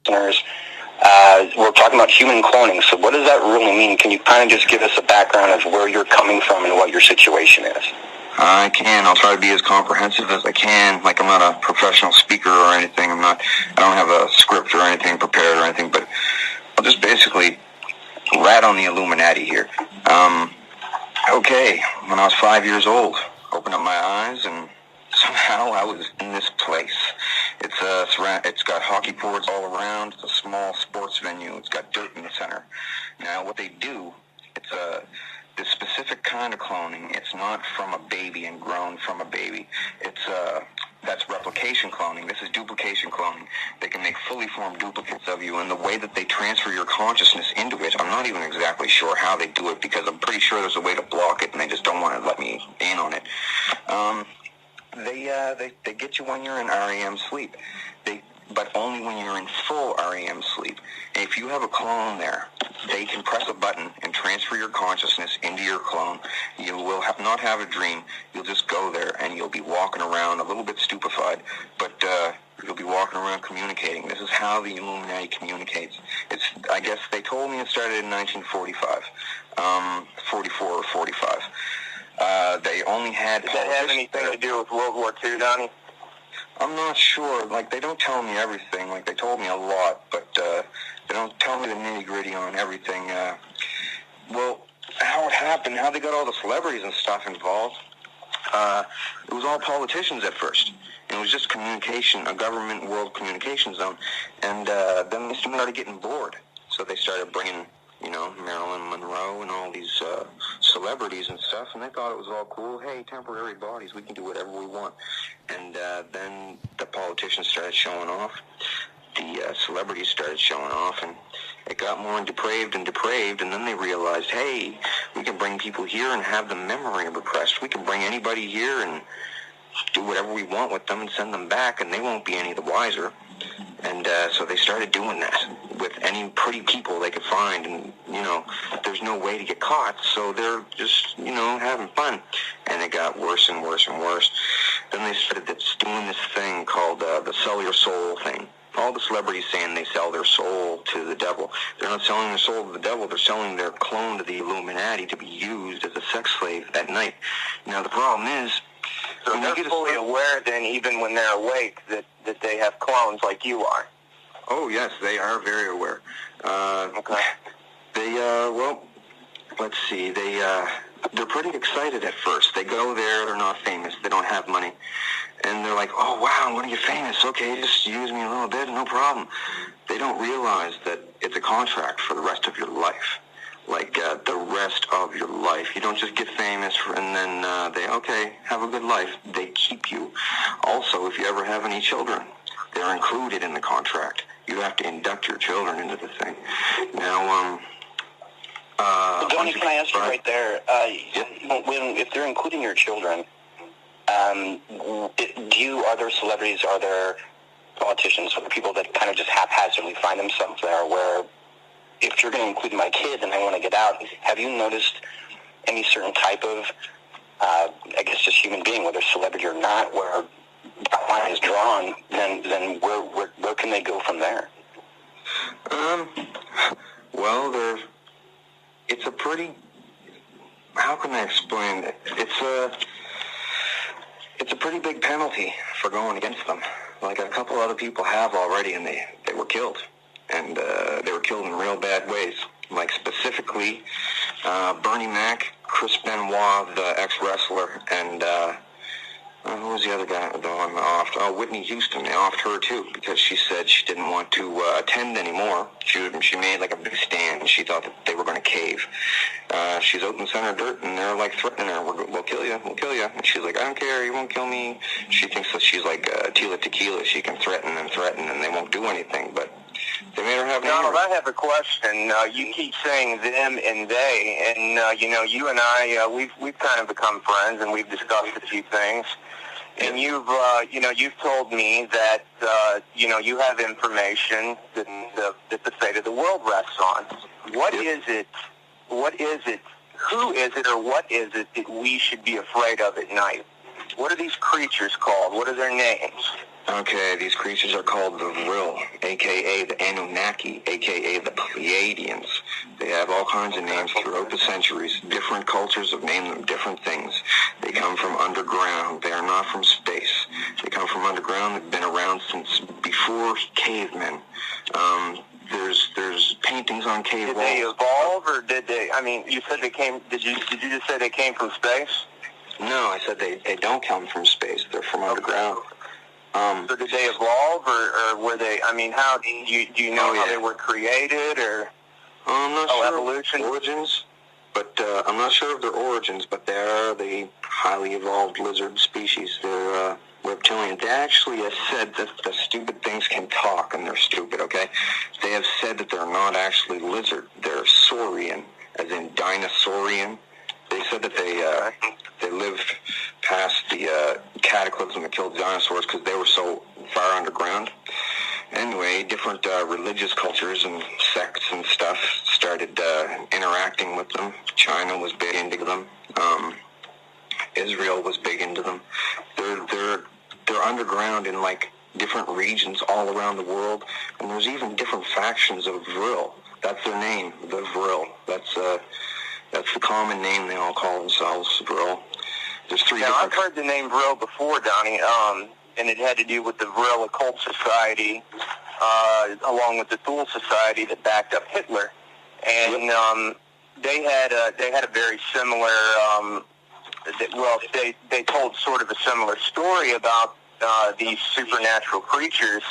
listeners, we're talking about human cloning. So what does that really mean? Can you kind of just give us a background of where you're coming from and what your situation is? I can. I'll try to be as comprehensive as I can. Like, I'm not a professional speaker or anything. I don't have a script or anything prepared or anything, but I'll just basically rat on the Illuminati here. Okay, when I was 5 years old, opened up my eyes and somehow I was in this place. It's got hockey boards all around. It's a small sports venue. It's got dirt in the center. Now, what they do, it's this specific kind of cloning. It's not from a baby and grown from a baby. That's replication cloning. This is duplication cloning. They can make fully formed duplicates of you, and the way that they transfer your consciousness into it, I'm not even exactly sure how they do it, because I'm pretty sure there's a way to block it, and they just don't want to let me in on it. They get you when you're in REM sleep, but only when you're in full REM sleep. And if you have a clone there, they can press a button and transfer your consciousness into your clone. You will not have a dream. You'll just go there, and you'll be walking around a little bit stupefied, but you'll be walking around communicating. This is how the Illuminati communicates. I guess they told me it started in 1945, 44 or 45. They only had... Does that have anything to do with World War II, Donnie? I'm not sure. Like, they don't tell me everything. Like, they told me a lot, but they don't tell me the nitty-gritty on everything. Well, how it happened, how they got all the celebrities and stuff involved, it was all politicians at first. And it was just communication, a government world communication zone. And then they started getting bored. So they started bringing, Marilyn Monroe and all these celebrities and stuff, and they thought it was all cool. Hey, temporary bodies, we can do whatever we want. And then the politicians started showing off. The celebrities started showing off, and it got more depraved, and then they realized, hey, we can bring people here and have the memory repressed. We can bring anybody here and do whatever we want with them and send them back, and they won't be any the wiser. And so they started doing that with any pretty people they could find, and, there's no way to get caught, so they're just, having fun. And it got worse and worse and worse. Then they started doing this thing called the sell your soul thing. All the celebrities saying they sell their soul to the devil. They're not selling their soul to the devil, they're selling their clone to the Illuminati to be used as a sex slave at night. Now, the problem is... So they're fully aware then, even when they're awake, that they have clones like you are? Oh, yes, they are very aware. Okay. Well, let's see, they're pretty excited at first. They go there, they're not famous, they don't have money. And they're like, oh, wow, I'm going to get famous. Okay, just use me a little bit, no problem. They don't realize that it's a contract for the rest of your life. Like, the rest of your life. You don't just get famous and then okay, have a good life. They keep you. Also, if you ever have any children, they're included in the contract. You have to induct your children into the thing. Now, Johnny, can I ask you right there, if they're including your children, are there celebrities, are there politicians, or the people that kind of just haphazardly find themselves there where, if you're going to include my kid and I want to get out, have you noticed any certain type of, just human being, whether celebrity or not, where that line is drawn, then where can they go from there? Well, it's a pretty, how can I explain it? It's a pretty big penalty for going against them. Like, a couple other people have already, and they were killed. And they were killed in real bad ways. Like, specifically, Bernie Mac, Chris Benoit, the ex-wrestler, and who was the other guy that I'm off? Oh, Whitney Houston. They offed her, too, because she said she didn't want to attend anymore. She made, like, a big stand. She thought that they were going to cave. She's out in the center of dirt, and they're, like, threatening her. We'll kill you. We'll kill you. And she's like, I don't care. You won't kill me. She thinks that she's like Tila Tequila. She can threaten, and they won't do anything, but... They made her have Donald, I have a question. You keep saying them and they, and you and I, we've kind of become friends, and we've discussed a few things. And you've told me that you have information that the fate of the world rests on. What is it? What is it? Who is it, or what is it that we should be afraid of at night? What are these creatures called? What are their names? Okay, these creatures are called the Vril, a.k.a. the Anunnaki, a.k.a. the Pleiadians. They have all kinds of names throughout the centuries. Different cultures have named them different things. They come from underground. They are not from space. They come from underground. They've been around since before cavemen. There's paintings on cave walls. Did they evolve, or did they? I mean, you said they came. Did you just say they came from space? No, I said they don't come from space. They're from underground. So did they evolve, or were they? I mean, how do you know how they were created, or I'm not sure evolution? Of origins, but I'm not sure of their origins. But they are the highly evolved lizard species. They're reptilian. They actually have said that the stupid things can talk, and they're stupid. Okay, they have said that they're not actually lizard. They're saurian, as in dinosaurian. They said that they lived past the cataclysm that killed dinosaurs because they were so far underground. Anyway, different religious cultures and sects and stuff started interacting with them. China was big into them. Israel was big into them. They're underground in like different regions all around the world, and there's even different factions of Vril. That's their name, the Vril. That's the common name they all call themselves, Vril. There's three Now, I've heard the name Vril before, Donnie, and it had to do with the Vril Occult Society, along with the Thule Society that backed up Hitler. And they had a very similar, they told sort of a similar story about these supernatural creatures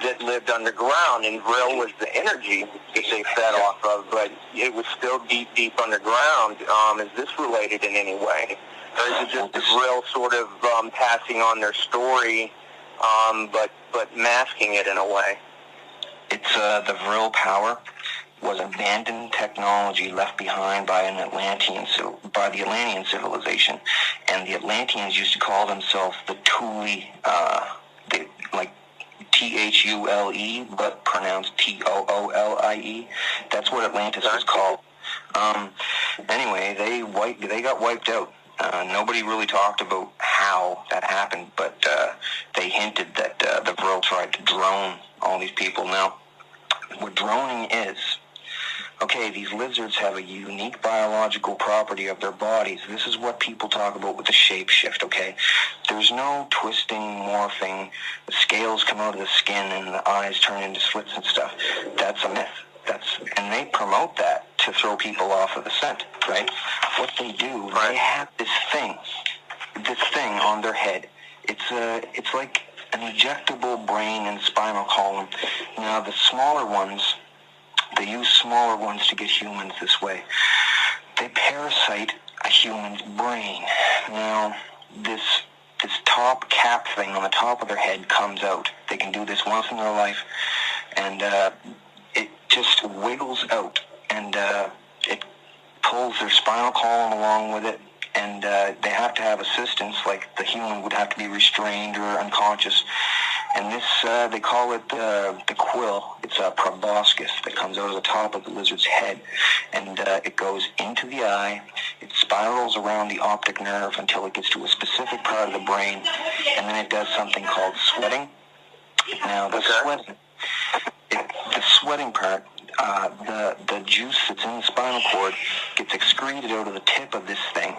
that lived underground, and Vril was the energy that they fed off of, but it was still deep, deep underground. Is this related in any way? Or is it just the Vril sort of passing on their story, but masking it in a way? It's the Vril power was abandoned technology left behind by the Atlantean civilization, and the Atlanteans used to call themselves the Thule, like Thule, but pronounced Toolie. That's what Atlantis was called. Anyway, they got wiped out. Nobody really talked about how that happened, but they hinted that the Vril tried to drone all these people. Now, what droning is, okay, these lizards have a unique biological property of their bodies. This is what people talk about with the shapeshift, okay? There's no twisting, morphing, the scales come out of the skin and the eyes turn into slits and stuff. That's a myth. And they promote that to throw people off of the scent, right? What they do, they have this thing on their head. It's like an ejectable brain and spinal column. Now, the smaller ones, they use smaller ones to get humans this way. They parasite a human's brain. Now, this top cap thing on the top of their head comes out. They can do this once in their life, and it just wiggles out, and it pulls their spinal column along with it, and they have to have assistance, like the human would have to be restrained or unconscious. And this, they call it the quill. It's a proboscis that comes out of the top of the lizard's head, and it goes into the eye. It spirals around the optic nerve until it gets to a specific part of the brain, and then it does something called sweating. Now, the sweating part, the juice that's in the spinal cord gets excreted out of the tip of this thing,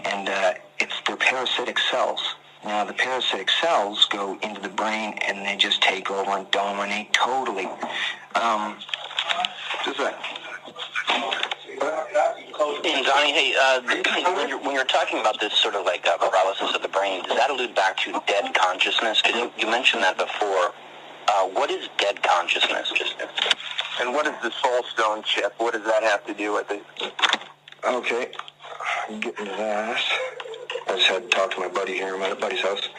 and it's their parasitic cells. Now, the parasitic cells go into the brain, and they just take over and dominate totally. Just that. And Donnie, hey, when you're talking about this sort of like paralysis of the brain, does that allude back to dead consciousness? Because you mentioned that before. What is dead consciousness? And what is the soul stone chip? What does that have to do with it? Okay, I'm getting to that. I just had to talk to my buddy here. I'm at a buddy's house.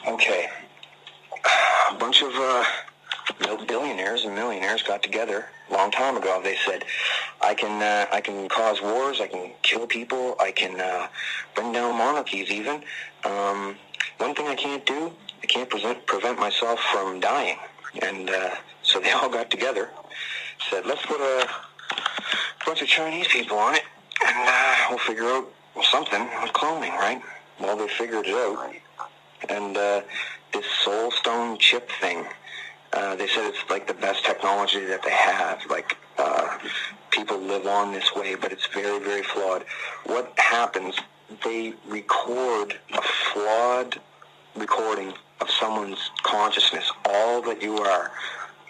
Okay. A bunch of billionaires and millionaires got together a long time ago. They said, I can cause wars, I can kill people, I can bring down monarchies even. One thing I can't do, I can't prevent myself from dying. And so they all got together, said, let's put a bunch of Chinese people on it, and we'll figure out something with cloning, right? Well, they figured it out, and this soul stone chip thing. They said it's like the best technology that they have. Like, people live on this way, but it's very, very flawed. What happens, they record a flawed recording of someone's consciousness, all that you are,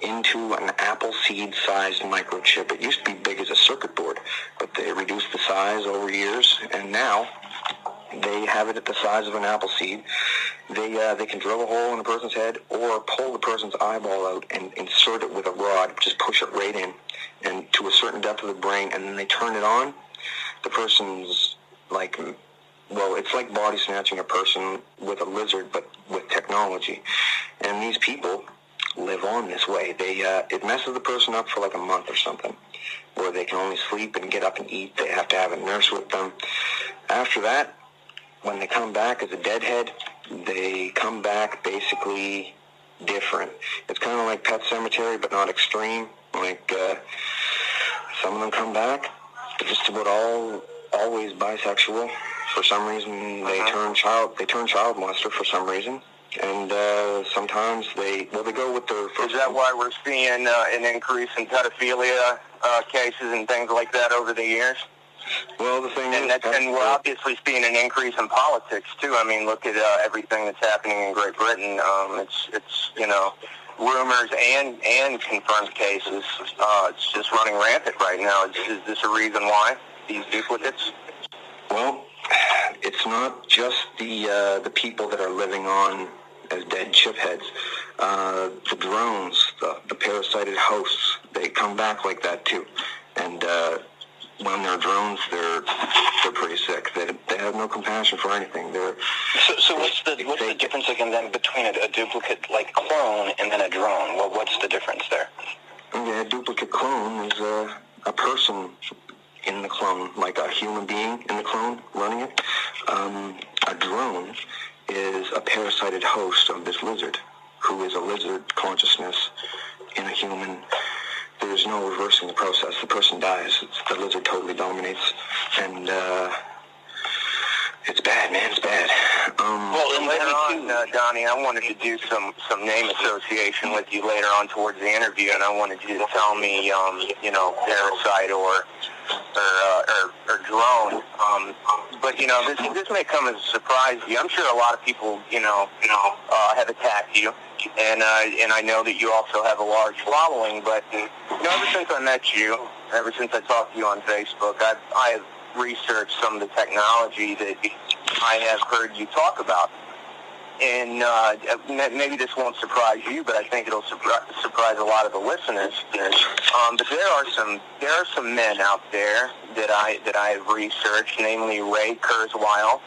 into an apple seed-sized microchip. It used to be big as a circuit board, but they reduced the size over years, and now they have it at the size of an apple seed. They can drill a hole in a person's head or pull the person's eyeball out and insert it with a rod, just push it right in, and to a certain depth of the brain, and then they turn it on. The person's like, well, it's like body snatching a person with a lizard, but with technology. And these people live on this way. It messes the person up for like a month or something, where they can only sleep and get up and eat. They have to have a nurse with them. After that, when they come back as a deadhead, they come back basically different. It's kind of like Pet Cemetery, but not extreme. Like, some of them come back, they're just about always bisexual. For some reason, they turn child molester for some reason. And sometimes they go with their first... Is that why we're seeing an increase in pedophilia cases and things like that over the years? Well, the thing is... And we're obviously seeing an increase in politics, too. I mean, look at everything that's happening in Great Britain. It's rumors and confirmed cases. It's just running rampant right now. Is this a reason why, these duplicates? Well, it's not just the people that are living on as dead chip heads. The drones, the parasited hosts, they come back like that, too. And when they're drones, they're pretty sick. They have no compassion for anything. So what's the difference again then between a duplicate like clone and then a drone? Well, what's the difference there? Yeah, a duplicate clone is a person in the clone, like a human being in the clone running it. A drone is a parasited host of this lizard, who is a lizard consciousness in a human. There's no reversing the process. The person dies. The lizard totally dominates, and it's bad, man. It's bad. Well, later on, Donnie, I wanted to do some name association with you later on towards the interview, and I wanted you to tell me, parasite or drone. But this may come as a surprise to you. I'm sure a lot of people, have attacked you. And I know that you also have a large following, but ever since I met you, ever since I talked to you on Facebook, I have researched some of the technology that I have heard you talk about. And maybe this won't surprise you, but I think it'll surprise a lot of the listeners. But there are some men out there that I have researched, namely Ray Kurzweil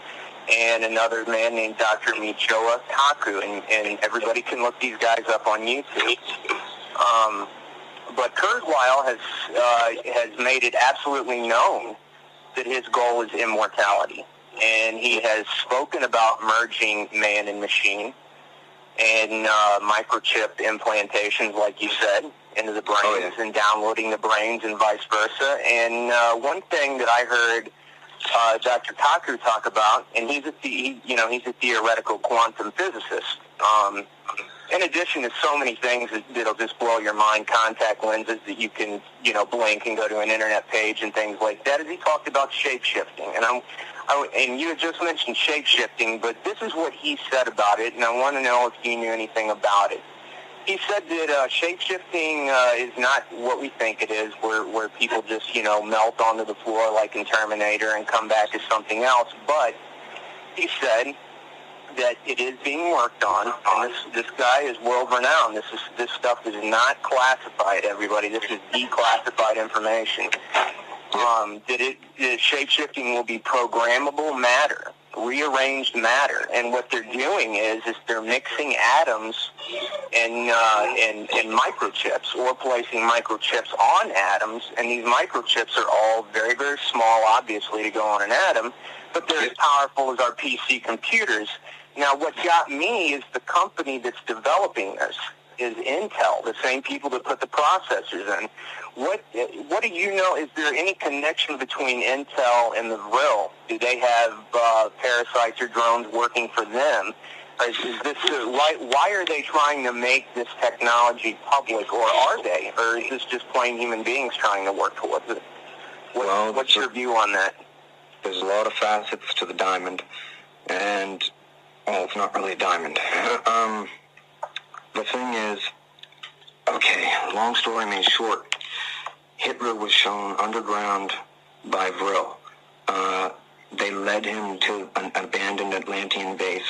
and another man named Dr. Michio Kaku, and everybody can look these guys up on YouTube. But Kurzweil has made it absolutely known that his goal is immortality, and he has spoken about merging man and machine and microchip implantations, like you said, into the brains and downloading the brains and vice versa. And one thing that I heard Dr. Kaku talk about, and he's a theoretical quantum physicist. In addition to so many things that'll just blow your mind, contact lenses that you can, blink and go to an internet page and things like that, is he talked about shape-shifting. And you had just mentioned shape-shifting, but this is what he said about it, and I want to know if you knew anything about it. He said that shape-shifting is not what we think it is, where people just, melt onto the floor like in Terminator and come back as something else. But he said that it is being worked on, and this guy is world-renowned. This stuff is not classified, everybody. This is declassified information. That shape-shifting will be programmable matter, rearranged matter, and what they're doing is they're mixing atoms and microchips, or placing microchips on atoms, and these microchips are all very, very small, obviously, to go on an atom, but they're as powerful as our PC computers. Now, what got me is the company that's developing this is Intel, the same people that put the processors in. What do you know? Is there any connection between Intel and the Vril? Do they have parasites or drones working for them Is this why are they trying to make this technology public, or are they, or is this just plain human beings trying to work towards it? What's your view on that? There's a lot of facets to the diamond, and well, it's not really a diamond. The thing is, okay, long story made short, Hitler was shown underground by Vril. They led him to an abandoned Atlantean base.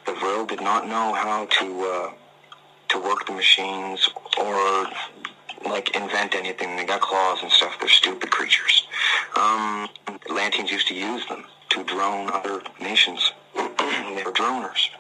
The Vril did not know how to work the machines or like invent anything. They got claws and stuff. They're stupid creatures. Atlanteans used to use them to drone other nations. They were droners.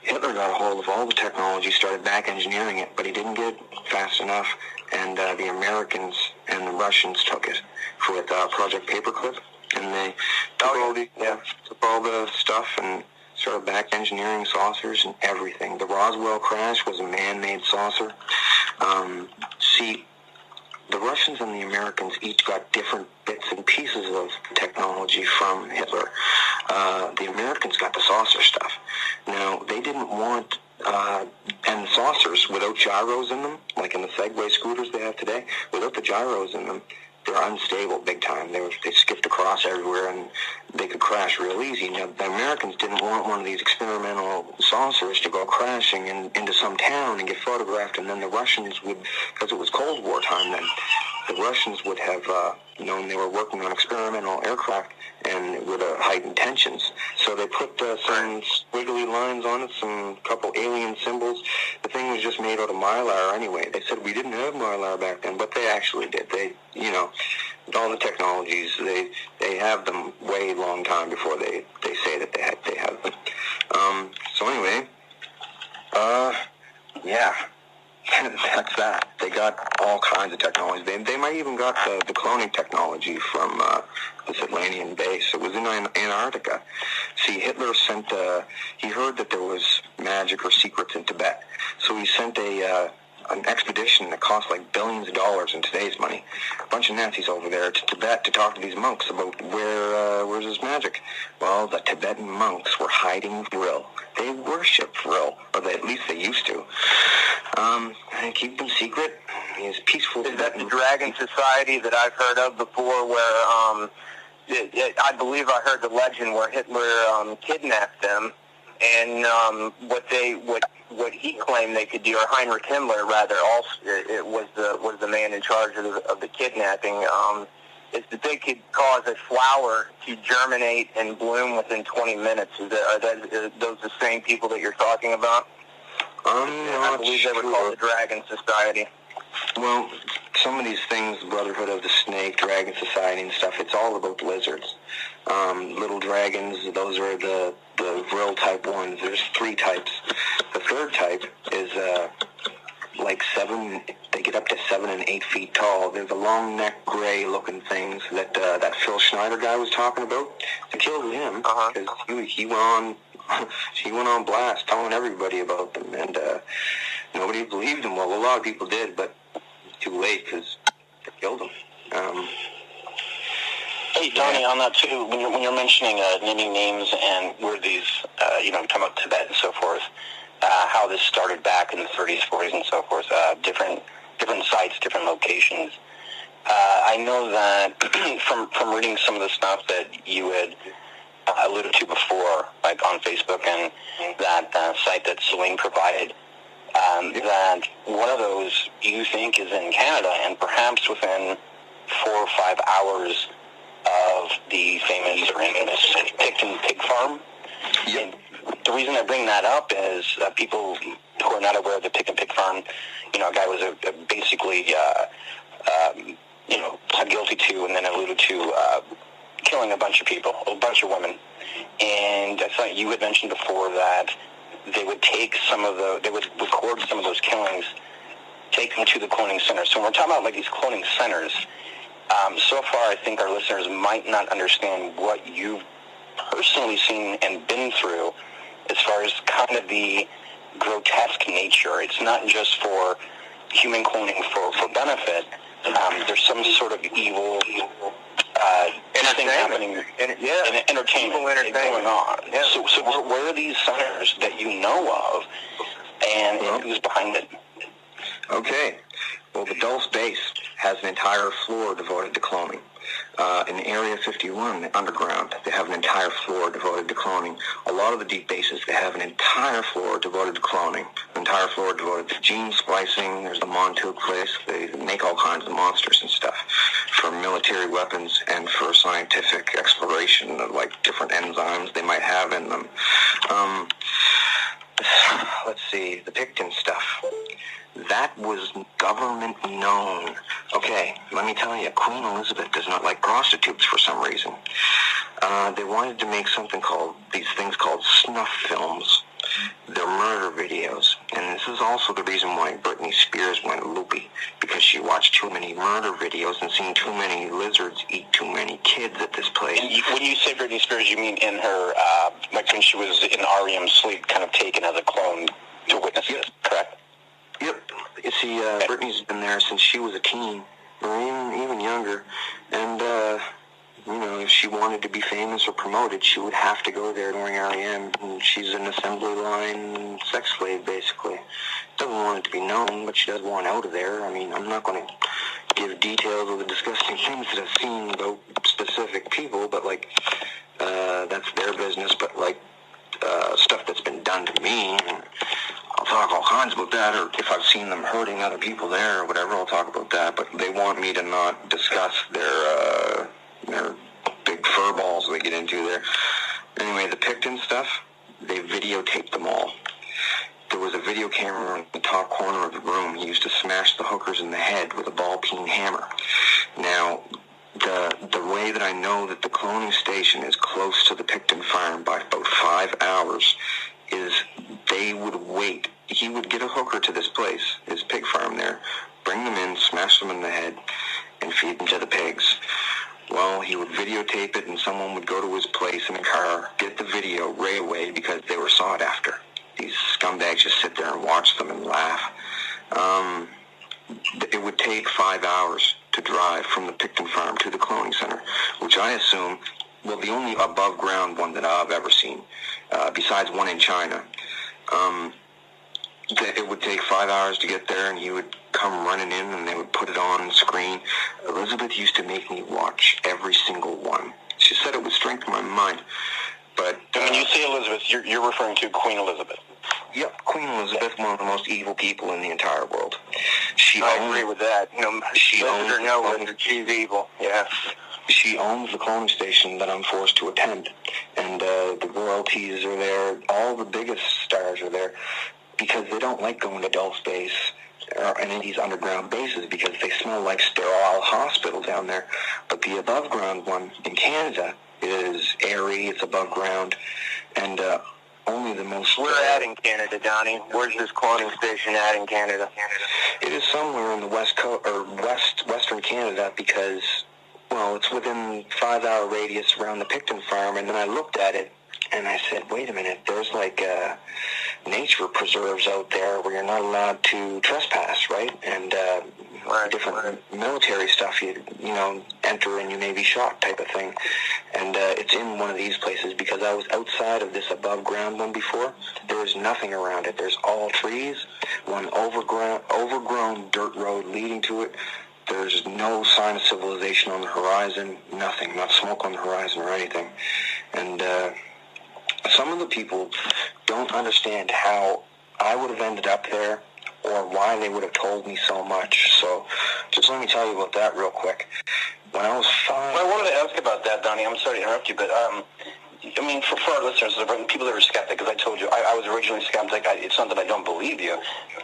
Hitler got a hold of all the technology, started back engineering it, but he didn't get it fast enough, and the Americans and the Russians took it with Project Paperclip, and they took all the stuff and started back engineering saucers and everything. The Roswell crash was a man-made saucer. See, the Russians and the Americans each got different bits and pieces of technology from Hitler. The Americans got the saucer stuff. Now, they didn't want, and saucers without gyros in them, like in the Segway scooters they have today, without the gyros in them, they're unstable big time. They skipped across everywhere and they could crash real easy. Now, the Americans didn't want one of these experimental saucers to go crashing into some town and get photographed, and then the Russians would, because it was Cold War time then, the Russians would have known they were working on experimental aircraft and with heightened tensions. So they put some squiggly lines on it, some couple alien symbols. The thing was just made out of mylar anyway. They said we didn't have mylar back then, but they actually did. They, all the technologies, they have them way long time before they say that they have them. So anyway, yeah. That's that. They got all kinds of technology. They might even got the cloning technology from this Atlantean base. It was in Antarctica. See, Hitler sent, he heard that there was magic or secrets in Tibet. So he sent an expedition that cost like billions of dollars in today's money. A bunch of Nazis over there to Tibet to talk to these monks about where's this magic. Well, the Tibetan monks were hiding Vril. They worship Vril, or at least they used to. And keep them secret. He's peaceful. Is that the Dragon Society that I've heard of before, where I believe I heard the legend where Hitler kidnapped them, and what he claimed they could do, or Heinrich Himmler rather, also it was the man in charge of the kidnapping. Is that they could cause a flower to germinate and bloom within 20 minutes. Are those the same people that you're talking about? I believe they were called the Dragon Society. Well, some of these things, Brotherhood of the Snake, Dragon Society and stuff, it's all about lizards. Little dragons, those are the Vril type ones. There's 3 types. The third type is like 7, they get up to 7 and 8 feet tall. They're the long neck, gray looking things that Phil Schneider guy was talking about. They killed him because he went on blast telling everybody about them, and nobody believed him. Well, a lot of people did, but too late because they killed him. Hey, Donnie, on that too, when you're mentioning naming names and where these, talking about Tibet and so forth, how this started back in the 30s, 40s, and so forth, different sites, different locations. I know that from reading some of the stuff that you had alluded to before, like on Facebook and that site that Celine provided, that one of those you think is in Canada, and perhaps within 4 or 5 hours of the famous or infamous Picton Pig Farm. Yep. The reason I bring that up is people who are not aware of the Picton Pig Farm, a guy was basically pled guilty to and then alluded to killing a bunch of people, a bunch of women. And I thought you had mentioned before that they would take they would record some of those killings, take them to the cloning centers. So when we're talking about like these cloning centers, so far I think our listeners might not understand what you've personally seen and been through as far as kind of the grotesque nature. It's not just for human cloning for benefit. There's some sort of evil things happening in entertainment going on. Yeah. So where are these centers that you know of, and who's behind it? Okay. Well, the Dulce base has an entire floor devoted to cloning. In Area 51, the underground, they have an entire floor devoted to cloning. A lot of the deep bases, they have an entire floor devoted to cloning, an entire floor devoted to gene splicing. There's the Montauk place. They make all kinds of monsters and stuff for military weapons and for scientific exploration of, like, different enzymes they might have in them. Let's see, the Picton stuff. That was government known. Okay, let me tell you, Queen Elizabeth does not like prostitutes for some reason. They wanted to make these things called snuff films. They're murder videos. And this is also the reason why Britney Spears went loopy, because she watched too many murder videos and seen too many lizards eat too many kids at this place. And when you say Britney Spears, you mean in her, like when she was in REM's sleep, kind of taken as a clone to witness this, correct? Yep. You see, Britney's been there since she was a teen, or even younger. And, if she wanted to be famous or promoted, she would have to go there during REM. And she's an assembly line sex slave, basically. Doesn't want it to be known, but she does want out of there. I mean, I'm not going to give details of the disgusting things that I've seen about specific people, but, that's their business. But, stuff that's been done to me, I'll talk all kinds about that, or if I've seen them hurting other people there or whatever, I'll talk about that. But they want me to not discuss their big fur balls they get into there. Anyway, the Picton stuff, they videotaped them all. There was a video camera in the top corner of the room. He used to smash the hookers in the head with a ball-peen hammer. Now, the way that I know that the cloning station is close to the Picton farm by about 5 hours is they would wait. He would get a hooker to this place, his pig farm there, bring them in, smash them in the head, and feed them to the pigs. Well, he would videotape it, and someone would go to his place in a car, get the video right away because they were sought after. These scumbags just sit there and watch them and laugh. It would take 5 hours to drive from the Picton farm to the cloning center, which I assume, well, the only above-ground one that I've ever seen, besides one in China, it would take 5 hours to get there, and he would come running in, and they would put it on screen. Elizabeth used to make me watch every single one. She said it would strengthen my mind. But when you say Elizabeth, you're referring to Queen Elizabeth. Yep, Queen Elizabeth, one of the most evil people in the entire world. I agree with that. She owns or no whether she's evil. Yes. She owns the cloning station that I'm forced to attend, and the royalties are there. All the biggest stars are there because they don't like going to Dulce Base or any of these underground bases because they smell like sterile hospital down there. But the above ground one in Canada is airy, it's above ground, and only the most... We're at in Canada, Donnie. Where's this cloning station at in Canada? It is somewhere in the west coast, or western Canada, because, well, it's within 5-hour radius around the Picton farm, and then I looked at it, and I said, wait a minute, there's nature preserves out there where you're not allowed to trespass, right? And different military stuff, you enter and you may be shot type of thing. And it's in one of these places because I was outside of this above ground one before. There was nothing around it. There's all trees, one overgrown dirt road leading to it. There's no sign of civilization on the horizon, nothing, not smoke on the horizon or anything. And some of the people don't understand how I would have ended up there or why they would have told me so much. So just let me tell you about that real quick. When I was 5... Well, I wanted to ask about that, Donnie. I'm sorry to interrupt you, but for our listeners, people that are skeptic, because I told you, I was originally skeptic. It's not that I don't believe you,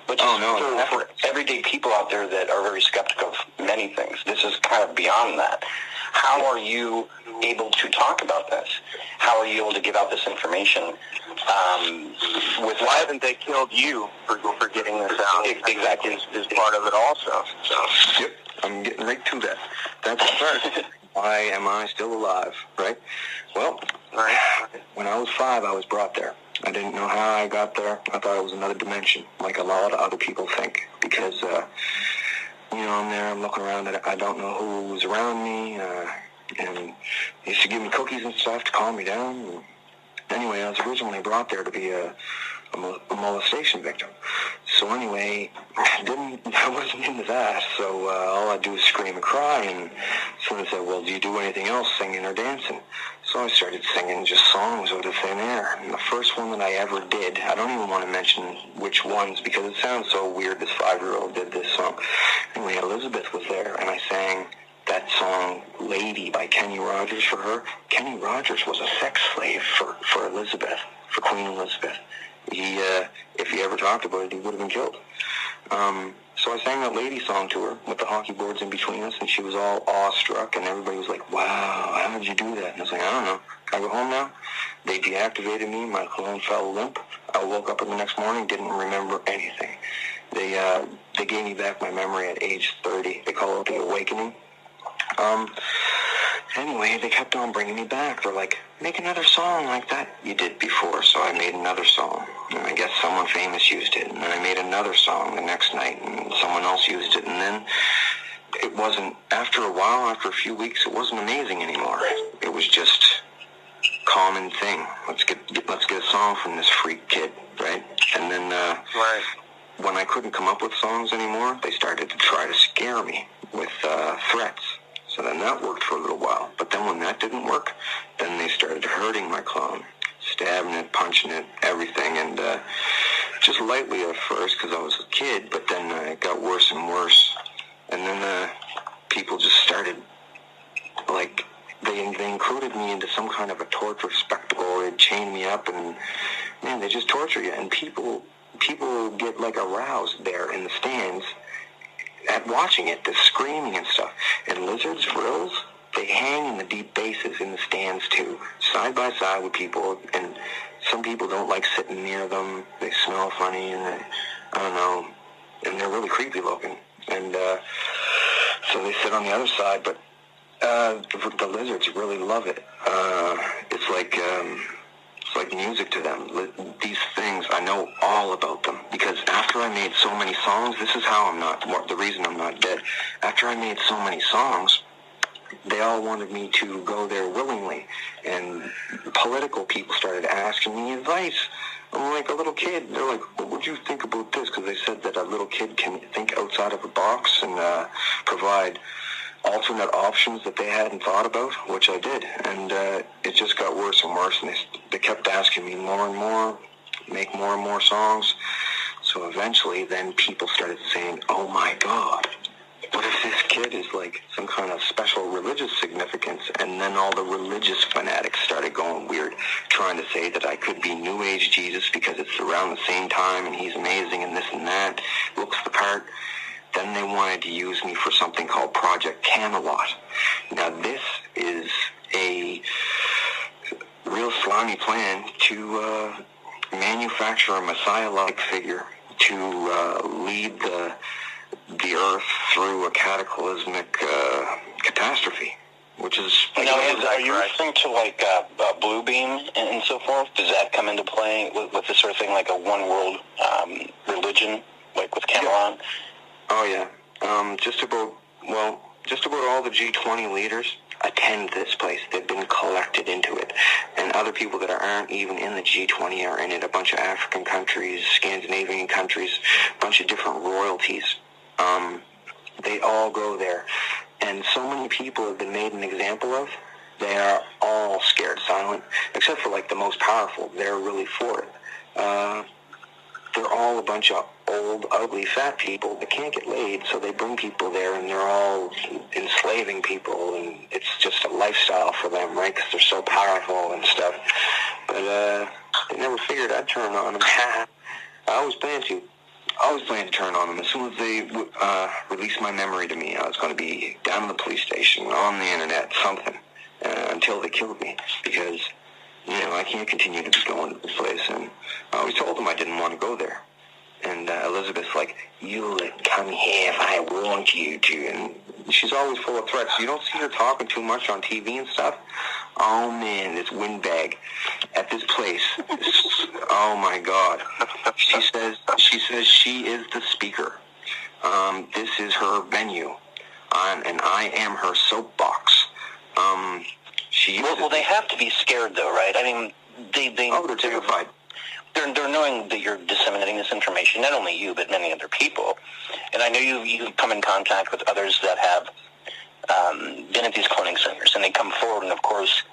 but just for everyday people out there that are very skeptical of many things, this is kind of beyond that. How are you able to talk about this? How are you able to give out this information? Why haven't they killed you for getting this out? Exactly. Is part of it also. So. Yep, I'm getting right to that. That's the first. Why am I still alive, right? Well, when I was 5, I was brought there. I didn't know how I got there. I thought it was another dimension, like a lot of other people think, because, I'm there, I'm looking around, I don't know who's around me. And he used to give me cookies and stuff to calm me down. And anyway, I was originally brought there to be a molestation victim. So anyway, I wasn't into that. So all I'd do is scream and cry. And someone said, well, do you do anything else, singing or dancing? So I started singing just songs out of thin air. And the first one that I ever did, I don't even want to mention which ones because it sounds so weird. This 5-year-old did this song. Anyway, Elizabeth was there, and I sang that song, Lady, by Kenny Rogers for her. Kenny Rogers was a sex slave for Elizabeth, for Queen Elizabeth. If he ever talked about it, he would have been killed. So I sang that Lady song to her with the hockey boards in between us, and she was all awestruck, and everybody was like, wow, how did you do that? And I was like, I don't know. Can I go home now? They deactivated me. My cologne fell limp. I woke up the next morning, didn't remember anything. They gave me back my memory at age 30. They call it the awakening. Anyway, they kept on bringing me back. They're like, make another song like that you did before. So I made another song, and I guess someone famous used it. And then I made another song the next night, and someone else used it. And then it wasn't, after a while, after a few weeks, it wasn't amazing anymore. It was just common thing. Let's get a song from this freak kid, right? And then when I couldn't come up with songs anymore, they started to try to scare me with threats. So then that worked for a little while. But then when that didn't work, then they started hurting my clone, stabbing it, punching it, everything. And just lightly at first because I was a kid, but then it got worse and worse. And then people just started, like, they included me into some kind of a torture spectacle. They'd chain me up and, man, they just torture you. And people get, like, aroused there in the stands at watching it, the screaming and stuff. And lizards, frills, they hang in the deep bases in the stands too, side by side with people. And some people don't like sitting near them. They smell funny, and I don't know, and they're really creepy looking. And so they sit on the other side. But the lizards really love it. It's like music to them. These things, I know all about them. Because after I made so many songs, this is how the reason I'm not dead. After I made so many songs, they all wanted me to go there willingly. And political people started asking me advice. I'm like a little kid. They're like, what would you think about this? Because they said that a little kid can think outside of a box and provide alternate options that they hadn't thought about, which I did. And it just got worse and worse, and they kept asking me more and more, make more and more songs. So eventually then people started saying, oh my God, what if this kid is like some kind of special religious significance? And then all the religious fanatics started going weird, trying to say that I could be New Age Jesus because it's around the same time and he's amazing and this and that, looks the part. Then they wanted to use me for something called Project Camelot. Now this is a real slimy plan to manufacture a Messiah-like figure to lead the earth through a cataclysmic catastrophe, which is... Now, are you referring to like Blue Beam and so forth? Does that come into play with this sort of thing, like a one-world religion, like with Camelot? Yeah. Oh, yeah. Just about all the G20 leaders attend this place. They've been collected into it. And other people that aren't even in the G20 are in it. A bunch of African countries, Scandinavian countries, a bunch of different royalties. They all go there. And so many people have been made an example of. They are all scared silent, except for like the most powerful. They're really for it. They're all a bunch of old, ugly, fat people that can't get laid, so they bring people there, and they're all enslaving people, and it's just a lifestyle for them, right, because they're so powerful and stuff. But they never figured I'd turn on them. I always planned to turn on them. As soon as they released my memory to me, I was going to be down in the police station, on the internet, something, until they killed me, because... I can't continue to be going to this place. And I always told them I didn't want to go there. And Elizabeth's like, you'll come here if I want you to. And she's always full of threats. You don't see her talking too much on TV and stuff. Oh, man, this windbag at this place. Oh, my God. She says she is the speaker. This is her venue. And I am her soapbox. Well, they have to be scared, though, right? I mean, they're terrified. They're knowing that you're disseminating this information, not only you, but many other people. And I know you've come in contact with others that have been at these cloning centers, and they come forward, and of course,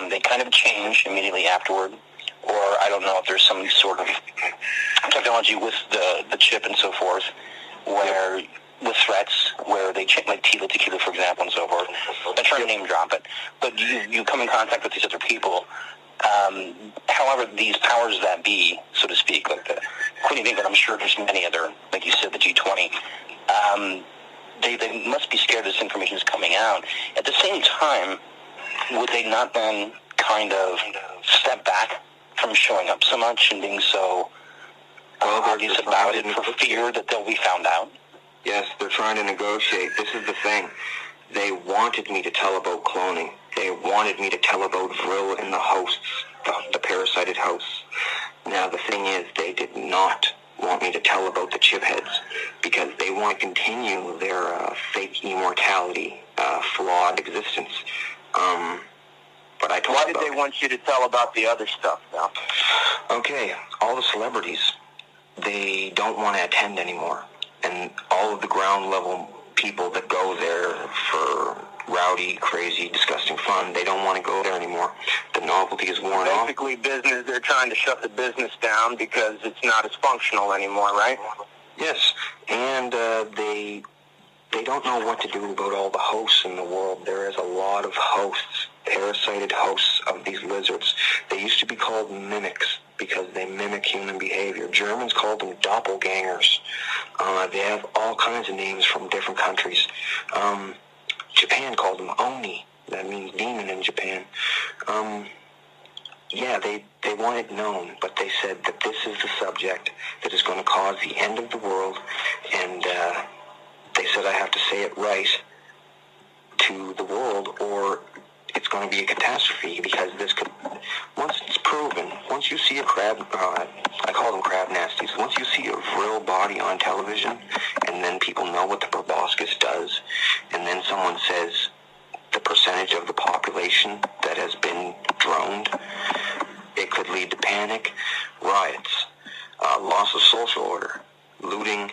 they kind of change immediately afterward. Or I don't know if there's some sort of technology with the chip and so forth, where with threats, where they change, like tequila, for example, and so forth. I'm trying to name drop it. But you come in contact with these other people. However, these powers that be, so to speak, like the Queen of England, I'm sure there's many other, like you said, the G20, they must be scared this information is coming out. At the same time, would they not then kind of step back from showing up so much and being so obvious about it for fear that they'll be found out? Yes, they're trying to negotiate. This is the thing. They wanted me to tell about cloning. They wanted me to tell about Vril and the hosts, the parasited hosts. Now, the thing is, they did not want me to tell about the chip heads because they want to continue their fake immortality, flawed existence. But I told Why did they want you to tell about the other stuff, now? Okay, all the celebrities, they don't want to attend anymore. And all of the ground level people that go there for rowdy, crazy, disgusting fun, they don't want to go there anymore. The novelty is worn off. Basically, business, they're trying to shut the business down because it's not as functional anymore, right? Yes, and they don't know what to do about all the hosts in the world. There is a lot of hosts, parasited hosts of these lizards. They used to be called mimics because they mimic human behavior. Germans called them doppelgangers. They have all kinds of names from different countries. Japan called them Oni. That means demon in Japan. Yeah, they want it known, but they said that this is the subject that is going to cause the end of the world, and they said I have to say it right to the world, or it's going to be a catastrophe, because this could, once it's proven, once you see a crab, I call them crab nasties, once you see a real body on television, and then people know what the proboscis does, and then someone says the percentage of the population that has been droned, it could lead to panic, riots, loss of social order, looting,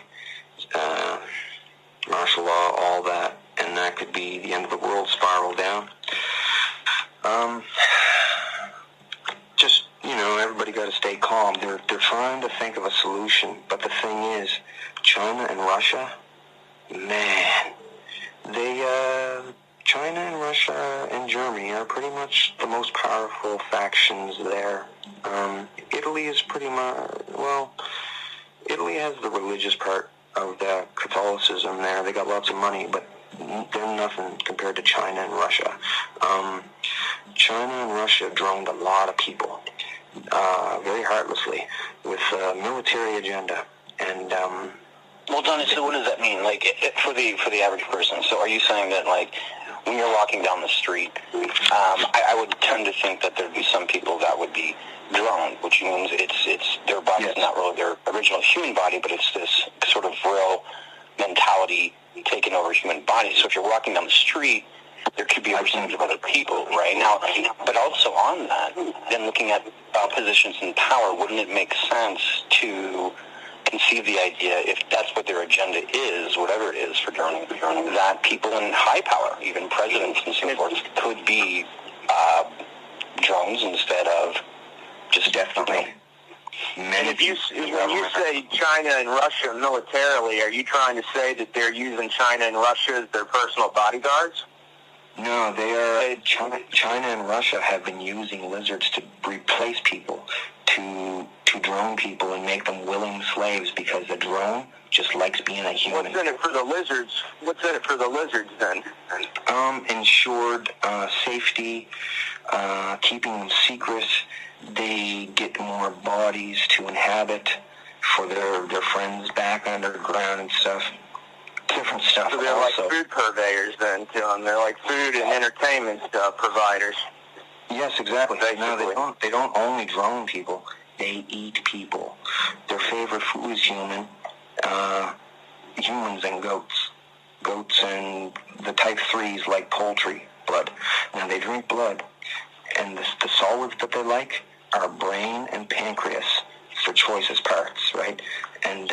martial law, all that, and that could be the end of the world, spiral down. Just, everybody got to stay calm. They're trying to think of a solution, but the thing is, China and Russia, man, China and Russia and Germany are pretty much the most powerful factions there. Italy is pretty much, Italy has the religious part of the Catholicism there. They got lots of money, but they're nothing compared to China and Russia. China and Russia droned a lot of people, very heartlessly, with a military agenda. And well, Donnie, so what does that mean? Like, for the average person? So are you saying that, like, when you're walking down the street, I would tend to think that there'd be some people that would be droned, which means it's their body is not really their original human body, but it's this sort of real mentality taking over human bodies. So if you're walking down the street, there could be a percentage of other people, right? Now, but also on that, then looking at positions in power, wouldn't it make sense to conceive the idea, if that's what their agenda is, whatever it is for droning, that people in high power, even presidents and so forth, could be drones instead of just definitely. And when you say China and Russia militarily, are you trying to say that they're using China and Russia as their personal bodyguards? No, they are. China and Russia have been using lizards to replace people, to drone people and make them willing slaves, because the drone just likes being a human. What's in it for the lizards? What's in it for the lizards then? Ensured safety, keeping them secret. They get more bodies to inhabit for their friends back underground and stuff. Different stuff. So they're also like food purveyors then to them. They're like food and entertainment providers. Yes, exactly. Basically. No, they don't only drone people. They eat people. Their favorite food is humans and goats. Goats and the type 3s like poultry. blood. Now, they drink blood, and the solids that they like are brain and pancreas. It's their choicest parts, right? And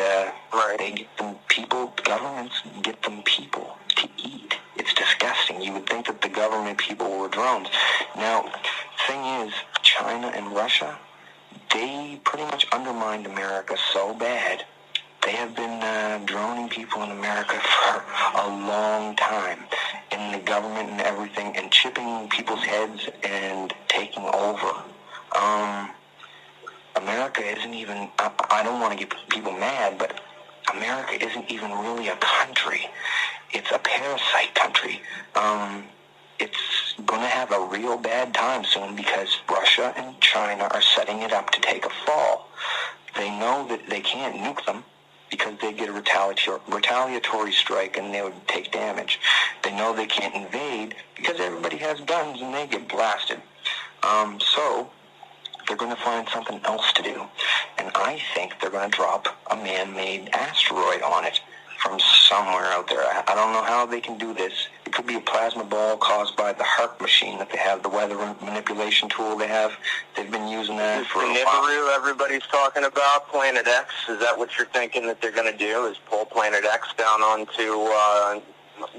they get them people, governments get them people to eat. It's disgusting. You would think that the government people were drones. Now, thing is, China and Russia, they pretty much undermined America so bad. They have been droning people in America for a long time, in the government and everything, and chipping people's heads and taking over. America isn't even, I don't want to get people mad, but America isn't even really a country. It's a parasite country. It's going to have a real bad time soon because Russia and China are setting it up to take a fall. They know that they can't nuke them because they'd get a retaliatory strike and they would take damage. They know they can't invade because everybody has guns and they get blasted. So they're going to find something else to do. And I think they're going to drop a man-made asteroid on it from somewhere out there. I don't know how they can do this. It could be a plasma ball caused by the HARP machine that they have, the weather manipulation tool they have. They've been using that for a while. Nibiru everybody's talking about, Planet X. Is that what you're thinking that they're going to do, is pull Planet X down onto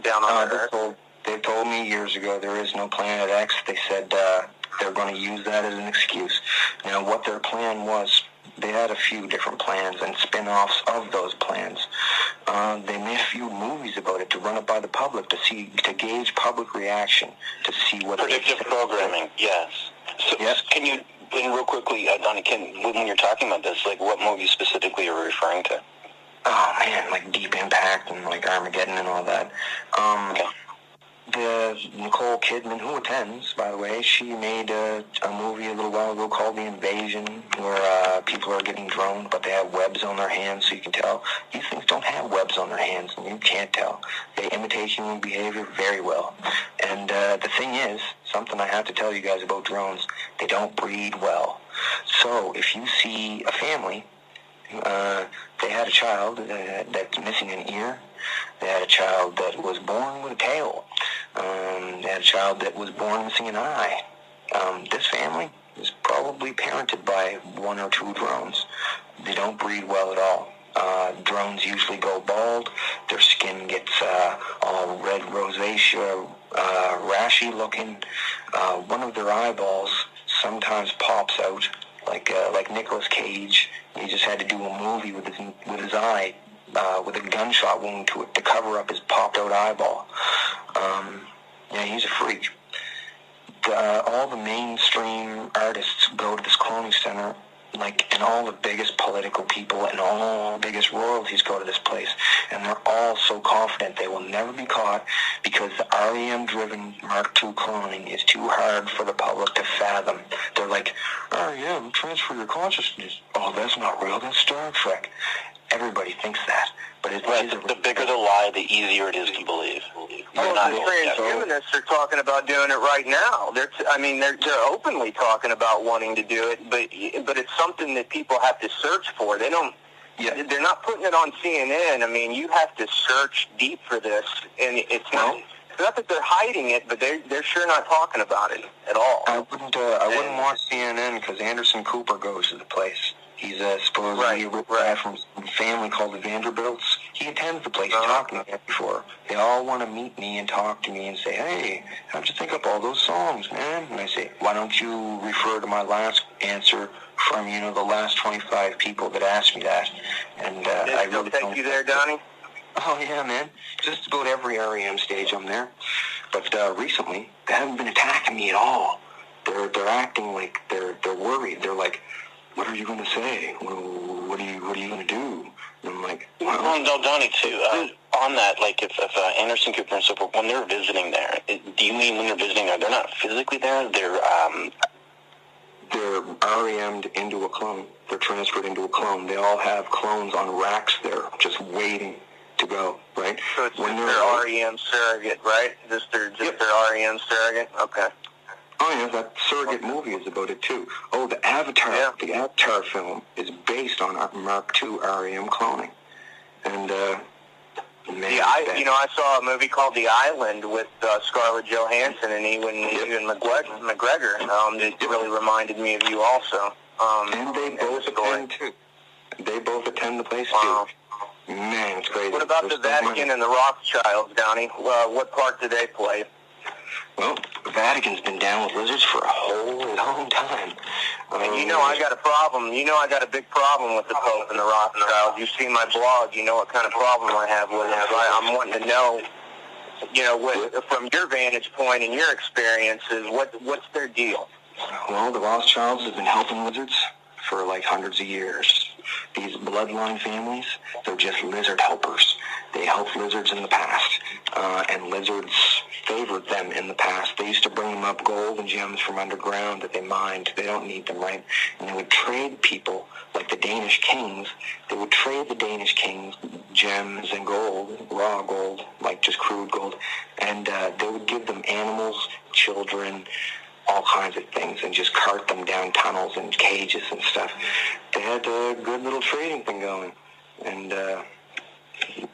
Earth? They told me years ago there is no Planet X. They said they're going to use that as an excuse. Now, what their plan was, they had a few different plans and spin-offs of those plans. They made a few movies about it to run it by the public to gauge public reaction, to see what predictive programming. Yes. So yes. Can you, and real quickly, Donnie, when you're talking about this, like what movies specifically are you referring to? Oh man, like Deep Impact and like Armageddon and all that. Okay. The Nicole Kidman, who attends, by the way, she made a movie a little while ago called The Invasion, where people are getting droned, but they have webs on their hands, so you can tell. These things don't have webs on their hands, and you can't tell. They imitate human behavior very well. And the thing is, something I have to tell you guys about drones, they don't breed well. So if you see a family, they had a child that's missing an ear. They had a child that was born with a tail. They had a child that was born missing an eye. This family is probably parented by one or two drones. They don't breed well at all. Drones usually go bald. Their skin gets all red rosacea, rashy looking. One of their eyeballs sometimes pops out, like Nicolas Cage. He just had to do a movie with his eye. With a gunshot wound to it to cover up his popped-out eyeball. Yeah, he's a freak. All the mainstream artists go to this cloning center, and all the biggest political people and all the biggest royalties go to this place, and they're all so confident they will never be caught because the REM-driven Mark II cloning is too hard for the public to fathom. They're like, REM, transfer your consciousness. Oh, that's not real, that's Star Trek. Everybody thinks that, but it is the bigger the lie, the easier it is to believe. Well, the transhumanists are talking about doing it right now. They're openly talking about wanting to do it, but it's something that people have to search for. They don't. Yeah. They're not putting it on CNN. I mean, you have to search deep for this, and it's not. It's not that they're hiding it, but they're sure not talking about it at all. I wouldn't watch CNN because Anderson Cooper goes to the place. He's supposedly a guy from some family called the Vanderbilts. He attends the place. He talked to me before. They all want to meet me and talk to me and say, hey, how'd you think up all those songs, man? And I say, why don't you refer to my last answer from, the last 25 people that asked me that? And I really take you there, Donnie? Oh, yeah, man. Just about every REM stage I'm there. But recently, they haven't been attacking me at all. They're acting like they're worried. They're like, what are you going to say? What are you going to do? And I'm like, well, no, Donnie, too. On that, if Anderson Cooper and so forth, when they're visiting there, do you mean when they're visiting there, they're not physically there? They're REM'd into a clone. They're transferred into a clone. They all have clones on racks there, just waiting to go, right? So it's when their REM surrogate, right? Just their REM surrogate? Okay. Oh, yeah, that surrogate movie is about it, too. Oh, the Avatar. Yeah. The Avatar film is based on Mark II REM cloning. And, the I saw a movie called The Island with Scarlett Johansson and Ewan McGregor. It really reminded me of you also. And they both attend too. They both attend the place too. Man, it's crazy. What about the Vatican and the Rothschilds, Donnie? What part do they play? Well, the Vatican's been down with lizards for a whole long time. And I got a problem. I got a big problem with the Pope and the Rothschilds. You've seen my blog. You know what kind of problem I have with them. So I'm wanting to know, what, from your vantage point and your experiences, what's their deal? Well, the Rothschilds have been helping lizards for like hundreds of years. These bloodline families, they're just lizard helpers. They helped lizards in the past, and lizards favored them in the past. They used to bring them up gold and gems from underground that they mined. They don't need them, right? And they would trade people, like the Danish kings. They would trade the Danish kings gems and gold, raw gold, like just crude gold, and they would give them animals, children, all kinds of things, and just cart them down tunnels and cages and stuff. They had a good little trading thing going, and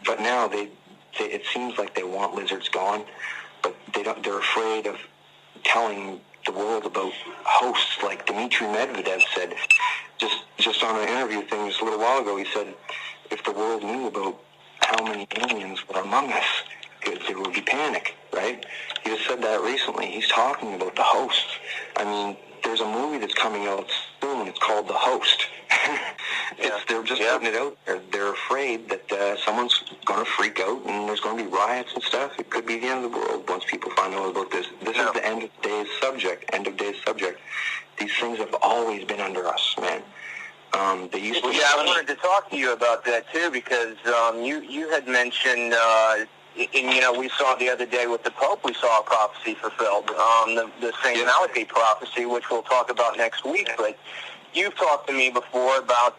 but now it seems like they want lizards gone, but they're afraid of telling the world about hosts. Like Dmitry Medvedev said, just on an interview thing just a little while ago, he said if the world knew about how many aliens were among us, there would be panic, right? He just said that recently. He's talking about the hosts. I mean, there's a movie that's coming out soon. It's called The Host. They're just putting it out there. They're afraid that someone's going to freak out and there's going to be riots and stuff. It could be the end of the world once people find out about this. This is the end of days subject. These things have always been under us, man. They used to. I wanted to talk to you about that too, because you had mentioned. And, we saw the other day with the Pope, we saw a prophecy fulfilled, the St. Malachi prophecy, which we'll talk about next week. But you've talked to me before about,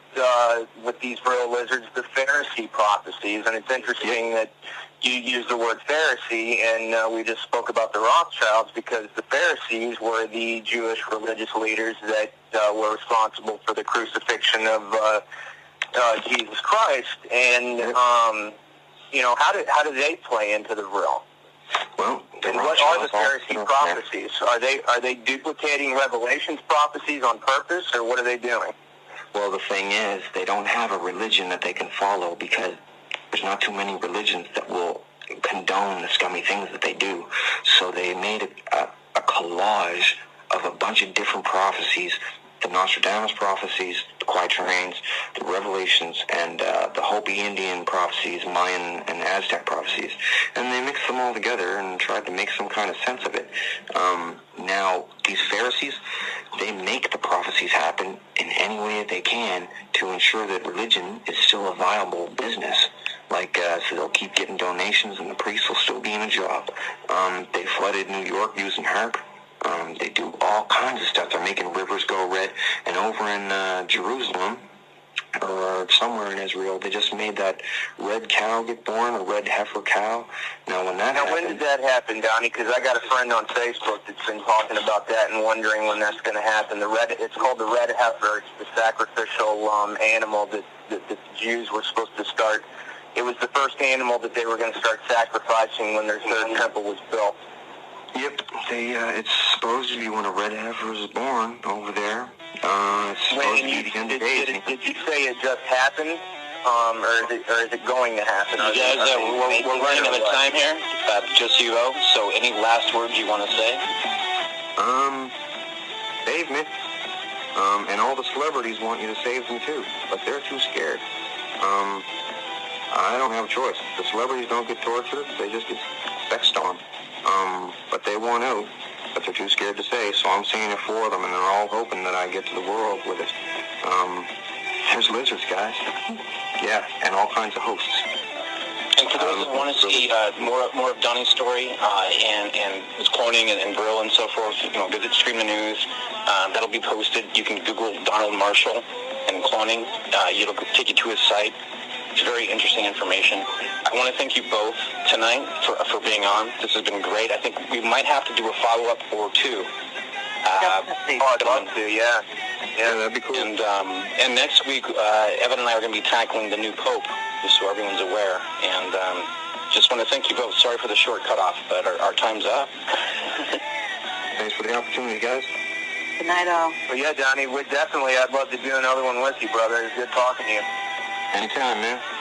with these real lizards, the Pharisee prophecies. And it's interesting that you use the word Pharisee, and we just spoke about the Rothschilds, because the Pharisees were the Jewish religious leaders that were responsible for the crucifixion of Jesus Christ. And... how do they play into the real? Well, and what are the Pharisee prophecies? Are they duplicating Revelation's prophecies on purpose, or what are they doing? Well, the thing is, they don't have a religion that they can follow, because there's not too many religions that will condone the scummy things that they do. So they made a collage of a bunch of different prophecies, the Nostradamus prophecies, the Quatrains, the Revelations, and the Hopi Indian prophecies, Mayan and Aztec prophecies. And they mixed them all together and tried to make some kind of sense of it. Now, these Pharisees, they make the prophecies happen in any way that they can to ensure that religion is still a viable business. So they'll keep getting donations and the priests will still be in a job. They flooded New York using HAARP. They do all kinds of stuff. They're making rivers go red. And over in Jerusalem, or somewhere in Israel, they just made that red cow get born, a red heifer cow. Now, when did that happen, Donnie? Because I got a friend on Facebook that's been talking about that and wondering when that's going to happen. It's called the red heifer. It's the sacrificial animal that the Jews were supposed to start. It was the first animal that they were going to start sacrificing when their third temple was built. Yep, it's supposed to be when a red heifer is born over there. It's supposed to be the end of days. Did you say it just happened, or is it going to happen? You guys, we're running out of time here, just so you know. So any last words you want to say? Save me. And all the celebrities want you to save them too, but they're too scared. I don't have a choice. The celebrities don't get tortured, they just get sex stormed. But they want out, but they're too scared to say, so I'm saying it for them, and they're all hoping that I get to the world with it. There's lizards, guys. Yeah, and all kinds of hosts. And for those that want to see more of Donnie's story and his cloning and Brill and so forth, visit Stream the News. That'll be posted. You can Google Donald Marshall and cloning. It'll take you to his site. It's very interesting information. I want to thank you both tonight for being on. This has been great. I think we might have to do a follow-up or two. I'd love to, yeah. Yeah, that'd be cool. And next week, Evan and I are going to be tackling the new Pope, just so everyone's aware. And just want to thank you both. Sorry for the short cutoff, but our time's up. Thanks for the opportunity, guys. Good night, all. Well, yeah, Donnie, I'd love to do another one with you, brother. It's good talking to you. Anytime, man.